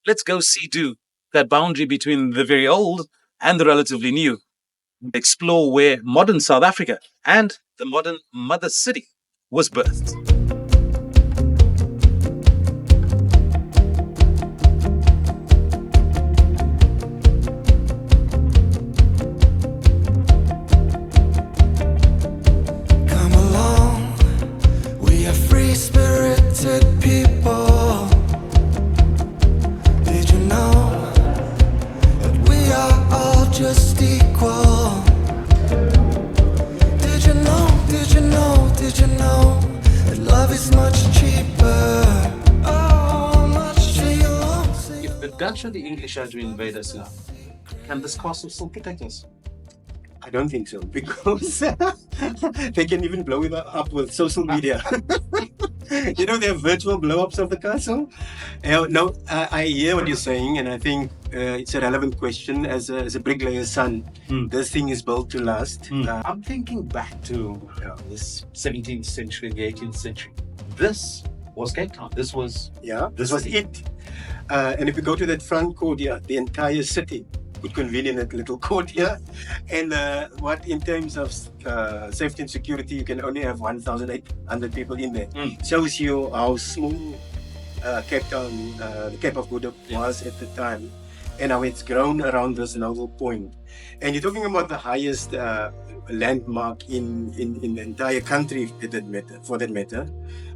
let's go see that boundary between the very old and the relatively new. Explore where modern South Africa and the modern mother city was birthed. Come along, we are free-spirited people. Did you know that we are all just equal? Did you know, did you know, did you know that love is much cheaper? Oh, much cheaper. If the Dutch or the English are to invade us now, can this castle still protect us? I don't think so, because they can even blow it up with social media. You know, they have virtual blow-ups of the castle. No, I hear what you're saying, and I think it's a relevant question. As a bricklayer's son, this thing is built to last. I'm thinking back to this 17th century, the 18th century. This was Cape Town. This was this was it. And if you go to that front court here, the entire city would convene in that little court here. And what in terms of safety and security, you can only have 1,800 people in there. Shows you how small Cape Town, the Cape of Good Hope was at the time, and how it's grown around this novel point. And you're talking about the highest landmark in the entire country for that matter.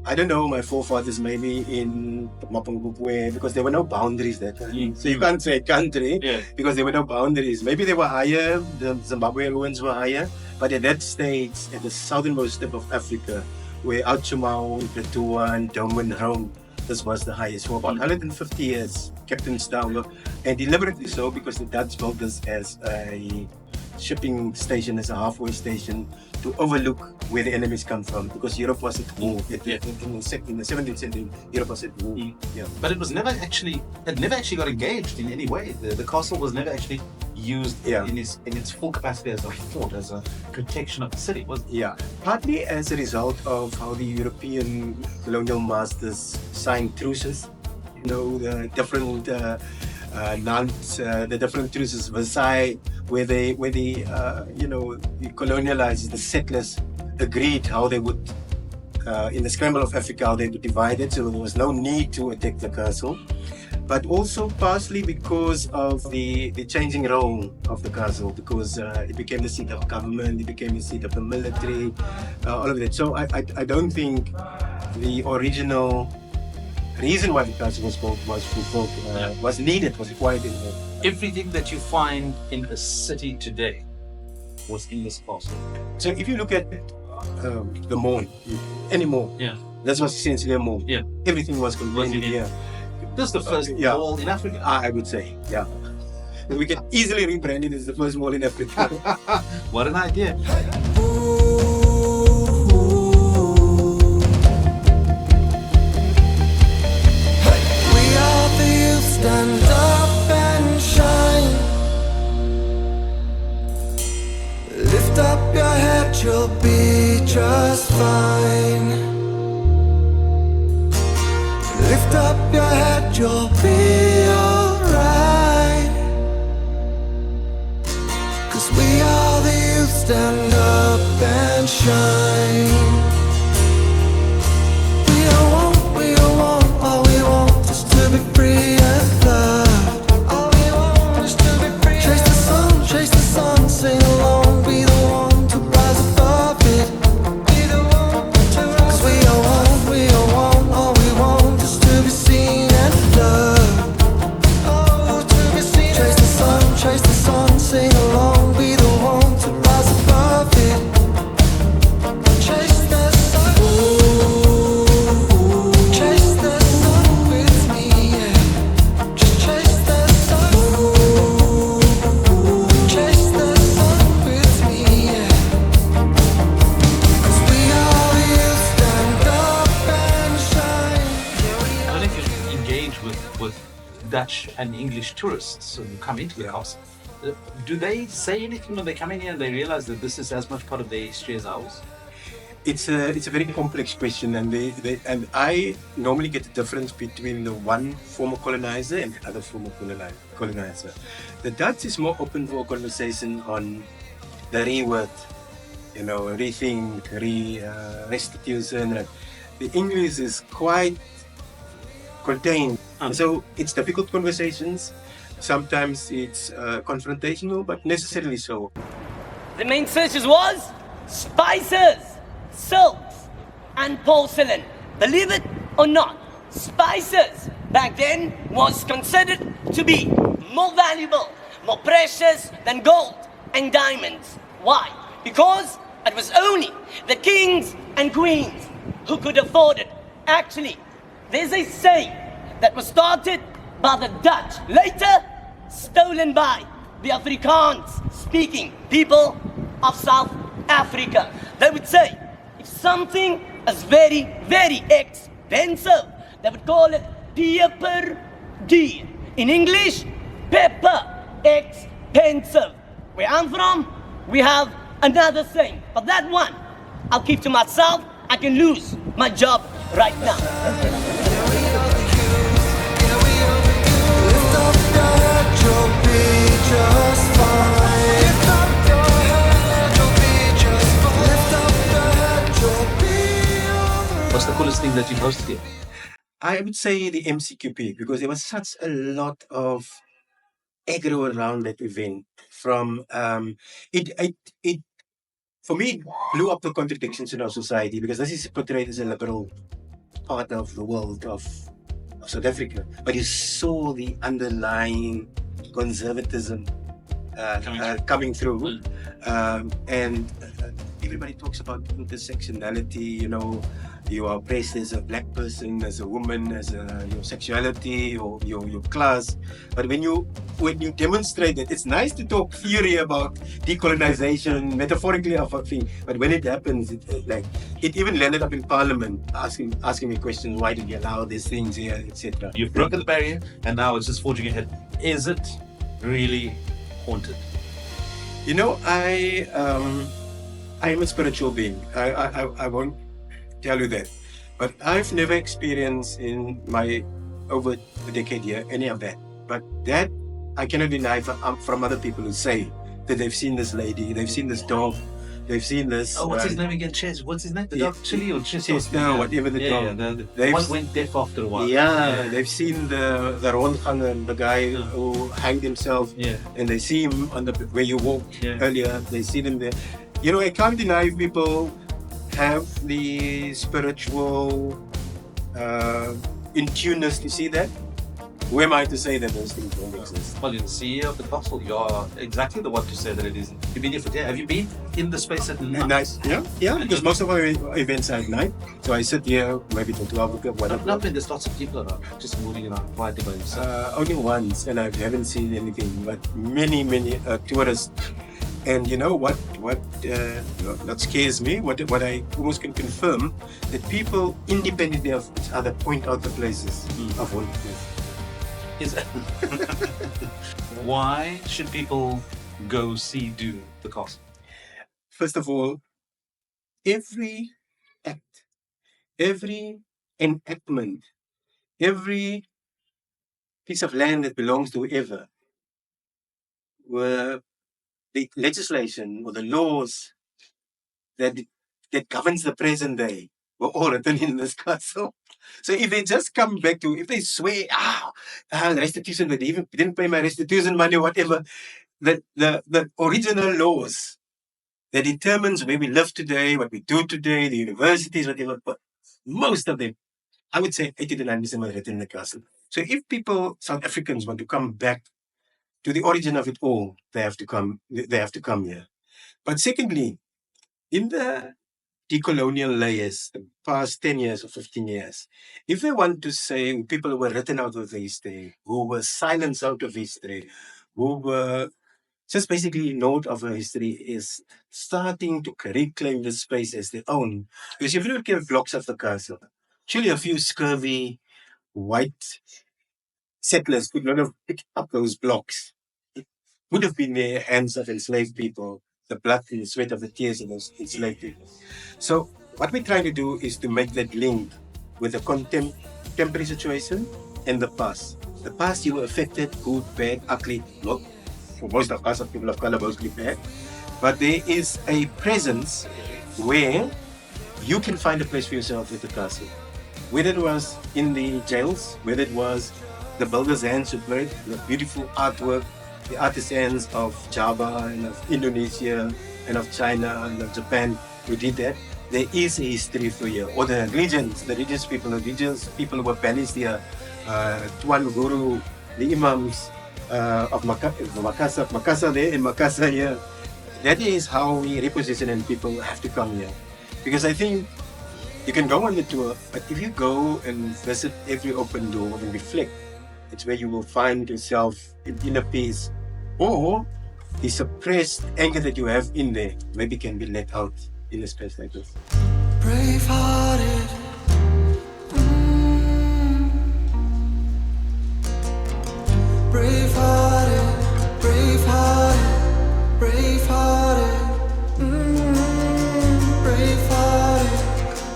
I don't know, my forefathers maybe in Mapungubwe, because there were no boundaries that time. So you can't say country because there were no boundaries. Maybe they were higher, the Zimbabwe ruins were higher, but at that stage, at the southernmost tip of Africa, where Achumau, Pretoria and Durban roamed, this was the highest for about 150 years. Captain's Town, and deliberately so, because the Dutch built this as a shipping station, as a halfway station to overlook where the enemies come from, because Europe was at war. In the 17th century, Europe was at war. But it was never actually, got engaged in any way. The castle was never actually used in its full capacity as a fort, as a protection of the city. Partly as a result of how the European colonial masters signed truces. You know, the different Nantes, the different truces, Versailles, where the colonializers, the settlers, agreed how they would, in the scramble of Africa, how they would divide it. So there was no need to attack the castle. But also partially because of the changing role of the castle, because it became the seat of government, it became the seat of the military, all of that. So I don't think the original reason why the castle was built was fulfilled, was needed, was required in there. Everything that you find in a city today was in this castle. So if you look at the mall, any mall, that was essentially a mall. Everything was contained in here. This is the first mall in Africa. I would say, we can easily rebrand it as the first mall in Africa. What an idea. Stand up and shine. Lift up your head, you'll be just fine. Lift up your head, you'll be alright. 'Cause we are the youth, stand up and shine. We don't want, all we want is to be free. Sing along, be the one to rise above it. Be the one to rise. 'Cause we all want, all we want is to be seen and loved. Oh, to be seen. Chase the sun, sing along, be the one to rise above it. Chase the sun, chase the sun with me, yeah. Just chase the sun, chase the Dutch and English tourists who come into the house. Do they say anything when they come in here and they realize that this is as much part of their history as ours? it's a very complex question, and and I normally get the difference between the one former colonizer and the other former colonizer. The Dutch is more open for conversation on the reworth, rethink, restitution. The English is quite contained, so it's difficult conversations. Sometimes it's confrontational, but necessarily so. The main searches was spices, silks, and porcelain. Believe it or not, spices back then was considered to be more valuable, more precious than gold and diamonds. Why? Because it was only the kings and queens who could afford it. Actually, there's a saying that was started by the Dutch, later stolen by the Afrikaans-speaking people of South Africa. They would say, if something is very, very expensive, they would call it peper duur. In English, pepper expensive. Where I'm from, we have another saying, but that one I'll keep to myself. I can lose my job right now. Lift up your head, you'll be just fine. Lift up your head, you'll be just fine. Lift up your head, you'll be alright. What's the coolest thing that you've hosted here? I would say the MCQP, because there was such a lot of aggro around that event. From it for me, it blew up the contradictions in our society, because this is portrayed as a liberal part of the world of South Africa, but you saw the underlying conservatism coming through, and everybody talks about intersectionality. You are oppressed as a black person, as a woman, as your sexuality or your class. But when you demonstrate it, it's nice to talk theory about decolonization, metaphorically of a thing. But when it happens, it even landed up in Parliament asking me questions. Why did you allow these things here, etc. You've broken the barrier, and now it's just forging ahead. Is it really haunted? I am a spiritual being. I won't tell you that, but I've never experienced in my over a decade here any of that. But that I cannot deny from other people who say that they've seen this lady, they've seen this dog, they've seen this. Oh, what's his name again? Ches. What's his name? The dog Chili or Ches? Whatever the dog. The one went deaf after a while. Yeah, they've seen the rondganger, the guy who hanged himself, and they see him on where you walked earlier. They see them there. I can't deny people have the spiritual in-tuneness to see that. Who am I to say that those things don't exist? Well, you're the CEO of the castle. You're exactly the one to say that it isn't. You've been here for 10. Have you been in the space at night? Nice. Yeah, because most of our events are at night. So I sit here maybe till 12 o'clock, 1 o'clock. Not when there's lots of people around, just moving around quietly by themselves. Only once, and I haven't seen anything, but many tourists. And you know what that scares me, what I almost can confirm, that people independently of each other point out the places of wonders. Why should people go do the castle? First of all, every act, every enactment, every piece of land that belongs to whoever, were the legislation or the laws that governs the present day were all written in this castle. So if they just come back to, if they swear, restitution, they didn't pay my restitution money or whatever, the original laws that determines where we live today, what we do today, the universities, whatever, but most of them, I would say 80 to 90% were written in the castle. So if people, South Africans, want to come back to the origin of it all, they have to come here. But secondly, in the decolonial layers, the past 10 years or 15 years, if they want to say people who were written out of history, who were silenced out of history, who were just basically ignored of our history, is starting to reclaim this space as their own. Because if you look at blocks of the castle, surely a few scurvy white settlers could not have picked up those blocks. It would have been the hands of enslaved people, the blood and the sweat of the tears of those enslaved people. So What we're trying to do is to make that link with the contemporary situation and the past. The past, you were affected, good, bad, ugly. Not for most of us, people of color, mostly bad. But there is a presence where you can find a place for yourself with the castle. Whether it was in the jails, whether it was the builders' hands who played, the beautiful artwork, the artisans of Java and of Indonesia and of China and of Japan who did that. There is a history for you. Or the religious people who were banished here, Tuan Guru, the Imams of Makassar there and Makassar here. That is how we reposition and people have to come here. Because I think you can go on the tour, but if you go and visit every open door and reflect, it's where you will find yourself in inner peace. Or the suppressed anger that you have in there maybe can be let out in a space like this. Brave-hearted. Brave-hearted, brave-hearted, brave-hearted. Brave-hearted,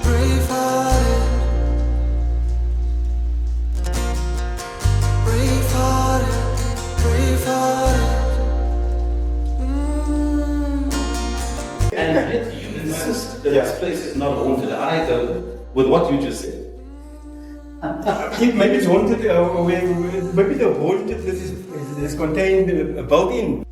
brave-hearted. Brave-hearted, brave-hearted. And yet you insist that this place is not haunted either with what you just said. Maybe it's haunted, maybe the hauntedness is contained built in.